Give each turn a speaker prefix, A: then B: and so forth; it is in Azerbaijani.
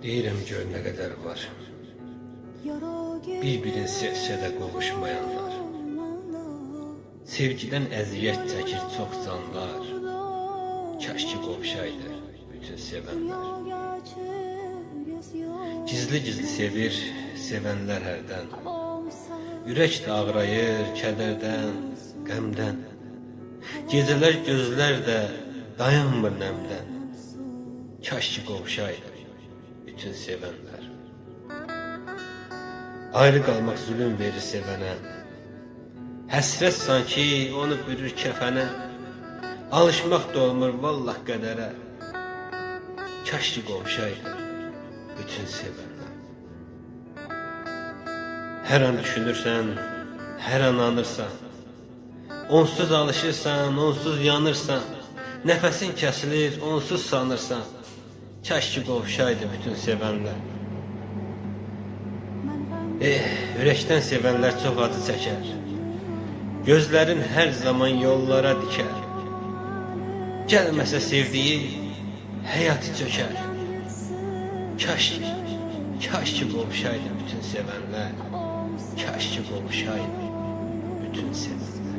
A: Deyirəm gör nə qədər var bir-birini sevsə də qovuşmayanlar. Sevgidən əziyyət çəkir çox canlar. Kaş ki qovuşaydı bütün sevənlər. Gizli-gizli sevir sevənlər hərdən. Ürək də ağrayır kədərdən, qəmdən. Gecələr gözlər də dayanmır nəmdən. Kaş ki qovuşaydı bütün sevənlər. Ayrı qalmaq zülüm verir sevənə. Həsrət sanki onu bürür kəfənə. Alışmaq da olmur vallah qədərə. Kaş ki qovuşaydı bütün sevənlər. Hər an düşünürsən, hər an anırsan. Onsuz alışırsan, onsuz yanırsan. Nəfəsin kəsilir, onsuz sanırsan. Kaş ki qovuşaydı bütün sevənlər. Ürəkdən sevənlər çox acı çəkər. Gözlərin hər zaman yollara dikər. Gəlməsə sevdiyi həyatı çökər. Kaş ki qovuşaydı bütün sevənlər. Kaş ki qovuşaydı bütün sevənlər.